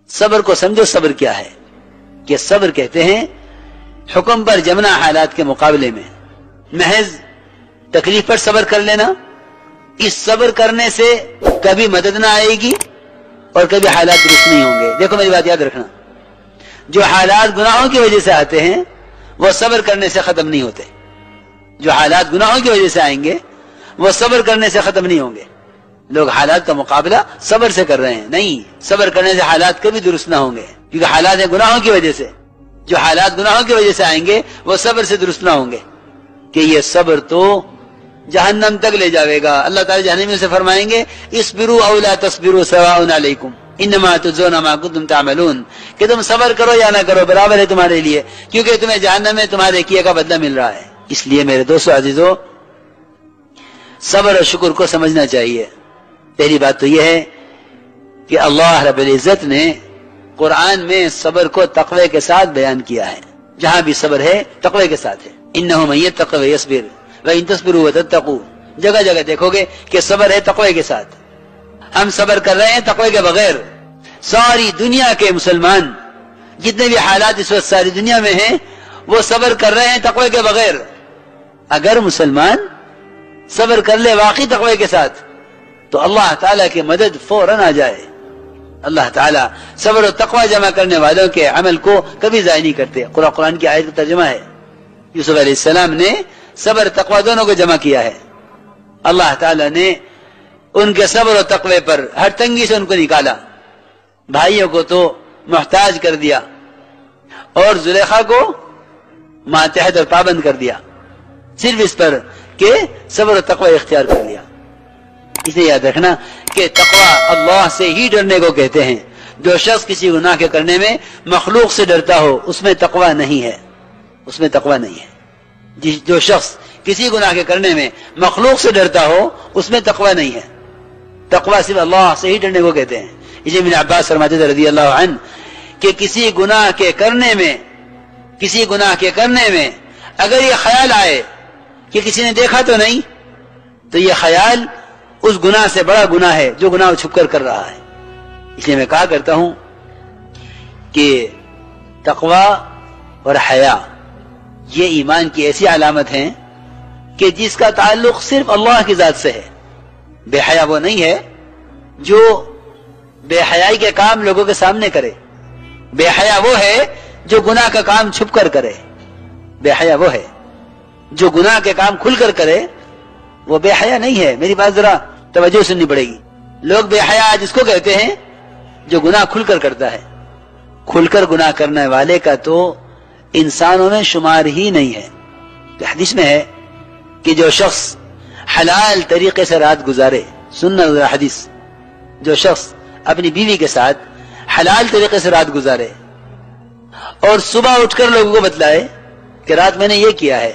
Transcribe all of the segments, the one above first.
صبر کو سمجھو، صبر کیا ہے؟ کہ صبر کہتے ہیں حکم پر جمنا حالات کے مقابلے میں محض تکلیف پر صبر کر لینا. اس صبر کرنے سے کبھی مدد نہ آئے گی اور کبھی حالات درست نہیں ہوں گے. دیکھو میری بات یاد رکھنا، جو حالات گناہوں کی وجہ سے آتے ہیں وہ صبر کرنے سے ختم نہیں ہوتے. جو حالات گناہوں کی وجہ سے آئیں گے وہ صبر کرنے سے ختم نہیں ہوں گے. لوگ حالات کا مقابلہ صبر سے کر رہے ہیں، نہیں، صبر کرنے سے حالات کبھی درست نہ ہوں گے، کیونکہ حالات ہیں گناہوں کی وجہ سے. جو حالات گناہوں کی وجہ سے آئیں گے وہ صبر سے درست نہ ہوں گے، کہ یہ صبر تو جہنم تک لے جاوے گا. اللہ تعالی جہنمیوں سے فرمائیں گے اصبروا او لا تصبروا سواء علیکم انما تجزون ما کنتم تعملون، کہ تم صبر کرو یا نہ کرو برابر ہے تمہارے لیے، کیونکہ تمہیں جہنم میں تمہارے کیے کا بدلہ مل رہا ہے. اس لیے میرے دوستو عزیزو، صبر اور شکر کو سمجھنا چاہیے. پہلی بات تو یہ ہے کہ اللہ رب العزت نے قرآن میں صبر کو تقوی کے ساتھ بیان کیا ہے. جہاں بھی صبر ہے تقوی کے ساتھ ہے. انہ من یتق ویصبر وان تصبروا وتتقوا، جگہ جگہ دیکھو گے کہ صبر ہے تقوی کے ساتھ. ہم صبر کر رہے ہیں تقوی کے بغیر. ساری دنیا کے مسلمان جتنے بھی حالات اس وقت ساری دنیا میں ہیں وہ صبر کر رہے ہیں تقوی کے بغیر. اگر مسلمان صبر کر لے واقعی تقوی کے ساتھ تو اللہ تعالیٰ کی مدد فوراً آ جائے. اللہ تعالیٰ صبر و تقوی جمع کرنے والوں کے عمل کو کبھی ضائع نہیں کرتے. قرآن کی آیت کا ترجمہ ہے، یوسف علیہ السلام نے صبر تقوی دونوں کو جمع کیا ہے. اللہ تعالیٰ نے ان کے صبر و تقوی پر ہر تنگی سے ان کو نکالا. بھائیوں کو تو محتاج کر دیا اور زلیخا کو ماتحت اور پابند کر دیا، صرف اس پر کہ صبر و تقوی اختیار کر لیا. اسے یاد رکھنا کہ تقوی اللہ سے ہی ڈرنے کو کہتے ہیں. جو شخص کسی گناہ کے کرنے میں مخلوق سے ڈرتا ہو اس میں تقوی نہیں ہے، اس میں تقوی نہیں ہے. جو شخص کسی گناہ کے کرنے میں مخلوق سے ڈرتا ہو اس میں تقوی نہیں ہے. تقوی صرف اللہ سے ہی ڈرنے کو کہتے ہیں. اسے ابن عباس فرماتے تھے رضی اللہ عنہ کہ کسی گناہ کے کرنے میں اگر یہ خیال آئے کہ کسی نے دیکھا تو نہیں، تو یہ خیال اس گناہ سے بڑا گناہ ہے جو گناہ چھپ کر رہا ہے. اس لیے میں کہا کرتا ہوں کہ تقوی اور حیا یہ ایمان کی ایسی علامت ہیں کہ جس کا تعلق صرف اللہ کی ذات سے ہے. بے حیا وہ نہیں ہے جو بے حیائی کے کام لوگوں کے سامنے کرے. بے حیا وہ ہے جو گناہ کا کام چھپ کر کرے. بے حیا وہ ہے جو گناہ کے کام کھل کر کرے، وہ بے حیا نہیں ہے. میری بات ذرا توجہ سننی پڑے گی. لوگ بے حیا جس کو کہتے ہیں جو گناہ کھل کر کرتا ہے. کھل کر گناہ کرنے والے کا تو انسانوں میں شمار ہی نہیں ہے. حدیث میں ہے کہ جو شخص حلال طریقے سے رات گزارے، سننا ذرا حدیث، جو شخص اپنی بیوی کے ساتھ حلال طریقے سے رات گزارے اور صبح اٹھ کر لوگوں کو بتلائے کہ رات میں نے یہ کیا ہے،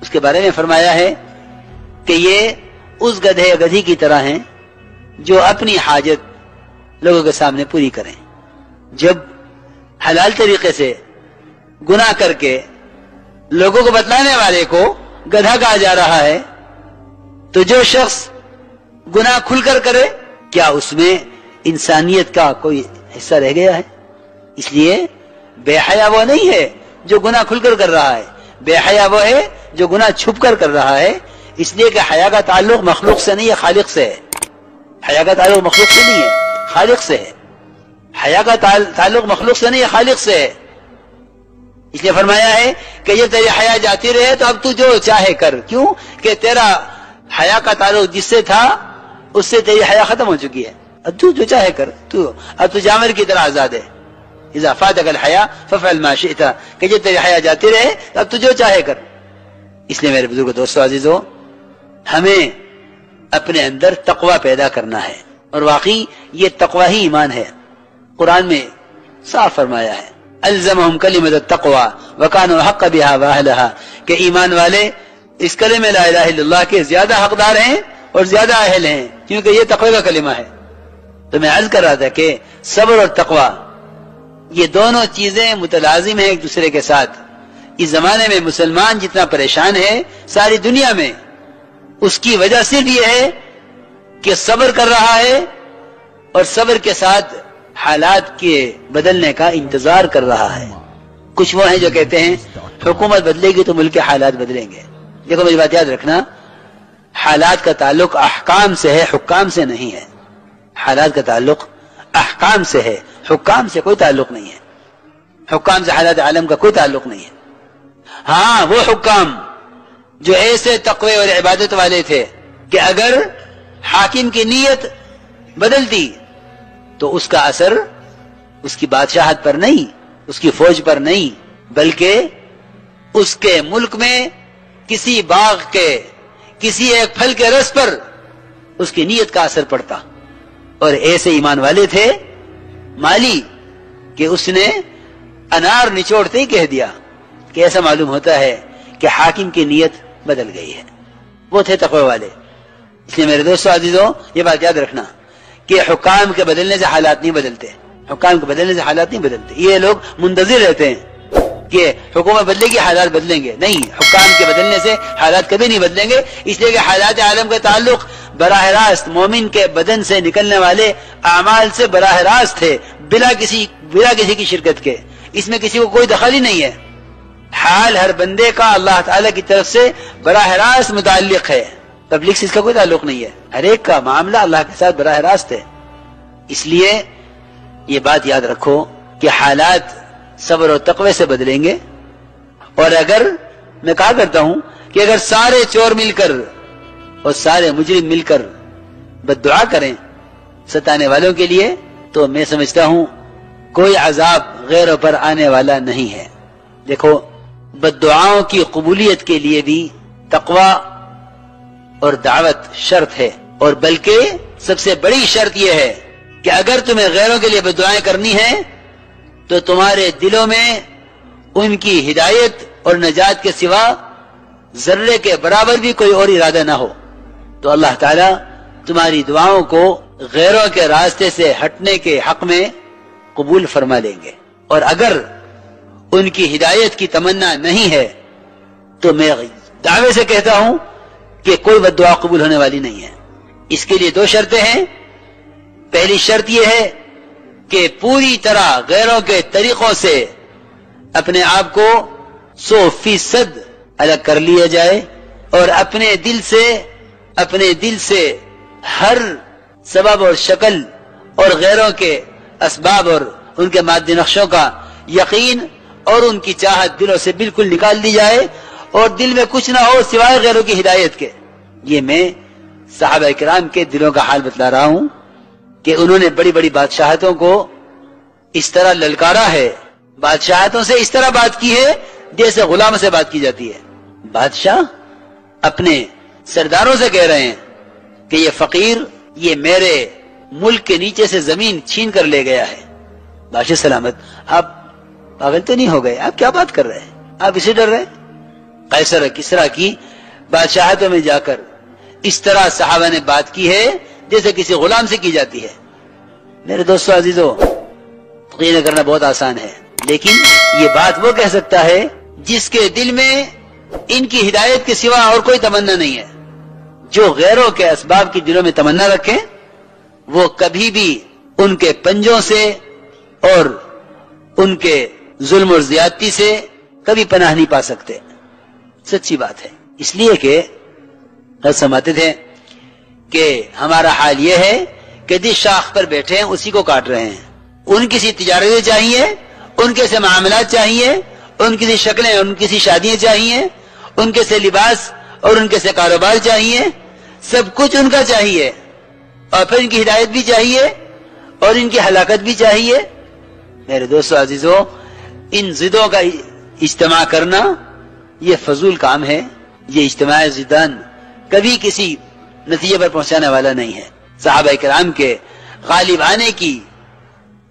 اس کے بارے میں فرمایا ہے کہ یہ اس گدھے گدھی کی طرح ہیں جو اپنی حاجت لوگوں کے سامنے پوری کریں. جب حلال طریقے سے گناہ کر کے لوگوں کو بتلانے والے کو گدھا کہا جا رہا ہے، تو جو شخص گناہ کھل کر کرے کیا اس میں انسانیت کا کوئی حصہ رہ گیا ہے؟ اس لیے بے حیا وہ نہیں ہے جو گناہ کھل کر رہا ہے. بے حیا وہ ہے جو گناہ چھپ کر رہا ہے. اس لیے کہ حیا کا تعلق مخلوق سے نہیں ہے، خالق سے ہے. حیا کا تعلق مخلوق سے نہیں ہے، خالق سے ہے. حیا کا تعلق مخلوق سے نہیں ہے، خالق سے ہے. اس لیے فرمایا ہے کہ یہ تیری حیا جاتی رہے تو اب تو جو چاہے کر. کیوں کہ تیرا حیا کا تعلق جس سے تھا اس سے تیری حیا ختم ہو چکی ہے. اب تو جو چاہے کر. اب تو جانور کی طرح آزاد ہے. اذا فاتك الحیا فافعل ما شئت، کہ جو تیری حیا جاتی رہے اب تو جو چاہے کر. اس لیے میرے بزرگ دوستو عزیزو، ہمیں اپنے اندر تقوی پیدا کرنا ہے، اور واقعی یہ تقوی ہی ایمان ہے. قرآن میں صاف فرمایا ہے الزمہم کلمۃ التقوی وکانوا احق بها واہلها، کہ ایمان والے اس کلمہ لا الہ الا اللہ کے زیادہ حقدار ہیں اور زیادہ اہل ہیں، کیونکہ یہ تقوی کا کلمہ ہے. تو میں عرض کر رہا تھا کہ صبر اور تقوی یہ دونوں چیزیں متلازم ہیں ایک دوسرے کے ساتھ. اس زمانے میں مسلمان جتنا پریشان ہے ساری دنیا میں، اس کی وجہ صرف یہ ہے کہ صبر کر رہا ہے اور صبر کے ساتھ حالات کے بدلنے کا انتظار کر رہا ہے۔ کچھ وہ ہیں جو کہتے ہیں حکومت بدلے گی تو ملک کے حالات بدلیں گے۔ دیکھو میری بات یاد رکھنا، حالات کا تعلق احکام سے ہے، حکام سے نہیں ہے۔ حالات کا تعلق احکام سے ہے، حکام سے کوئی تعلق نہیں ہے۔ حکام سے حالات عالم کا کوئی تعلق نہیں ہے۔ ہاں وہ حکام جو ایسے تقوی اور عبادت والے تھے کہ اگر حاکم کی نیت بدلتی تو اس کا اثر اس کی بادشاہت پر نہیں، اس کی فوج پر نہیں، بلکہ اس کے ملک میں کسی باغ کے کسی ایک پھل کے رس پر اس کی نیت کا اثر پڑتا۔ اور ایسے ایمان والے تھے مالی کہ اس نے انار نچوڑتے ہی کہہ دیا کہ ایسا معلوم ہوتا ہے کہ حاکم کی نیت بدل گئی ہے۔ وہ تھے تقوی والے۔ اس لیے میرے دوستو عزیزو یہ بات یاد رکھنا کہ حکام کے بدلنے سے حالات نہیں بدلتے، حکام کے بدلنے سے حالات نہیں بدلتے۔ یہ لوگ منتظر رہتے ہیں کہ حکومت بدلے گی حالات بدلیں گے، نہیں، حکام کے بدلنے سے حالات کبھی نہیں بدلیں گے، اس لیے کہ حالات عالم کا تعلق براہ راست مومن کے بدن سے نکلنے والے اعمال سے براہ راست ہے، بلا کسی کی شرکت کے۔ اس میں کسی کو کوئی دخل ہی نہیں ہے۔ حال ہر بندے کا اللہ تعالی کی طرف سے براہ راست متعلق ہے، پبلک سے اس کا کوئی تعلق نہیں ہے۔ ہر ایک کا معاملہ اللہ کے ساتھ براہ راست ہے۔ اس لیے یہ بات یاد رکھو کہ حالات صبر و تقوی سے بدلیں گے۔ اور اگر میں کہا کرتا ہوں کہ اگر سارے چور مل کر اور سارے مجرم مل کر بد دعا کریں ستانے والوں کے لیے تو میں سمجھتا ہوں کوئی عذاب غیروں پر آنے والا نہیں ہے۔ دیکھو بد دعاؤں کی قبولیت کے لیے بھی تقوی اور دعوت شرط ہے، اور بلکہ سب سے بڑی شرط یہ ہے کہ اگر تمہیں غیروں کے لیے بد دعائیں کرنی ہیں تو تمہارے دلوں میں ان کی ہدایت اور نجات کے سوا ذرے کے برابر بھی کوئی اور ارادہ نہ ہو، تو اللہ تعالیٰ تمہاری دعاؤں کو غیروں کے راستے سے ہٹنے کے حق میں قبول فرما لیں گے۔ اور اگر ان کی ہدایت کی تمنا نہیں ہے تو میں دعوے سے کہتا ہوں کہ کوئی بد دعا قبول ہونے والی نہیں ہے۔ اس کے لیے دو شرطیں ہیں۔ پہلی شرط یہ ہے کہ پوری طرح غیروں کے طریقوں سے اپنے آپ کو 100% الگ کر لیا جائے اور اپنے دل سے ہر سبب اور شکل اور غیروں کے اسباب اور ان کے مادی نقشوں کا یقین اور ان کی چاہت دلوں سے بالکل نکال دی جائے اور دل میں کچھ نہ ہو سوائے غیروں کی ہدایت کے۔ یہ میں صحابہ کرام کے دلوں کا حال بتلا رہا ہوں کہ انہوں نے بڑی بڑی بادشاہتوں کو اس طرح للکارا ہے، بادشاہتوں سے اس طرح بات کی ہے جیسے غلاموں سے بات کی جاتی ہے۔ بادشاہ اپنے سرداروں سے کہہ رہے ہیں کہ یہ فقیر یہ میرے ملک کے نیچے سے زمین چھین کر لے گیا ہے۔ بادشاہ سلامت، آپ پاگل تو نہیں ہو گئے؟ آپ کیا بات کر رہے ہیں؟ آپ اسے ڈر رہے ہیں؟ قیصر کسریٰ کی بادشاہتوں میں جا کر اس طرح صحابہ نے بات کی ہے جیسے کسی غلام سے کی جاتی ہے۔ میرے دوستو عزیزو، یقین کرنا بہت آسان ہے، لیکن یہ بات وہ کہہ سکتا ہے جس کے دل میں ان کی ہدایت کے سوا اور کوئی تمنا نہیں ہے۔ جو غیروں کے اسباب کی دلوں میں تمنا رکھیں وہ کبھی بھی ان کے پنجوں سے اور ان کے ظلم اور زیادتی سے کبھی پناہ نہیں پا سکتے۔ سچی بات ہے۔ اس لیے کہ حضرت سماتے تھے کہ ہمارا حال یہ ہے کہ جس شاخ پر بیٹھے ہیں اسی کو کاٹ رہے ہیں۔ ان کی سی تجارتیں چاہیے، ان کے سے معاملات چاہیے، ان کی سی شکلیں، ان کی سی شادیاں چاہیے، ان کے سے لباس اور ان کے سے کاروبار چاہیے، سب کچھ ان کا چاہیے، اور پھر ان کی ہدایت بھی چاہیے اور ان کی ہلاکت بھی چاہیے۔ میرے دوستو عزیزو، ان ضدوں کا اجتماع کرنا یہ فضول کام ہے۔ یہ اجتماع ضدان کبھی کسی نتیجے پر پہنچانے والا نہیں ہے۔ صحابہ کرام کے غالب آنے کی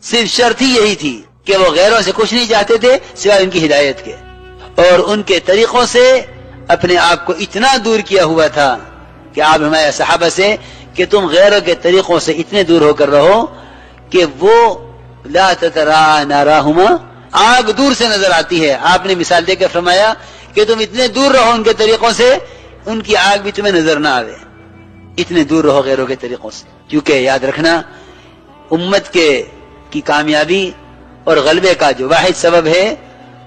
صرف شرط ہی یہی تھی کہ وہ غیروں سے کچھ نہیں چاہتے تھے سوائے ان کی ہدایت کے، اور ان کے طریقوں سے اپنے آپ کو اتنا دور کیا ہوا تھا کہ آپ ہمارے صحابہ سے کہ تم غیروں کے طریقوں سے اتنے دور ہو کر رہو کہ وہ لا تتراءى ناراهما آگ دور سے نظر آتی ہے. آپ نے مثال دے کر فرمایا کہ تم اتنے دور رہو ان کے طریقوں سے ان کی آگ بھی تمہیں نظر نہ آوے. اتنے دور رہو غیروں کے طریقوں سے. کیونکہ یاد رکھنا امت کی کامیابی اور غلبے کا جو واحد سبب ہے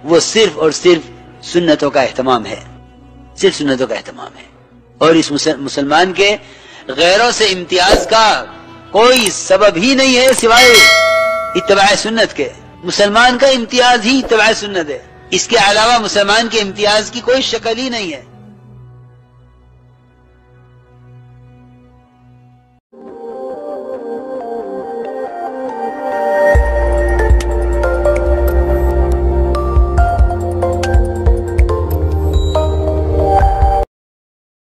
وہ صرف اور صرف سنتوں کا اہتمام ہے. صرف سنتوں کا اہتمام ہے. اور اس مسلمان کے غیروں سے امتیاز کا کوئی سبب ہی نہیں ہے سوائے اتباع سنت کے. مسلمان کا امتیاز ہی اتباع سنت ہے. اس کے علاوہ مسلمان کے امتیاز کی کوئی شکل ہی نہیں ہے.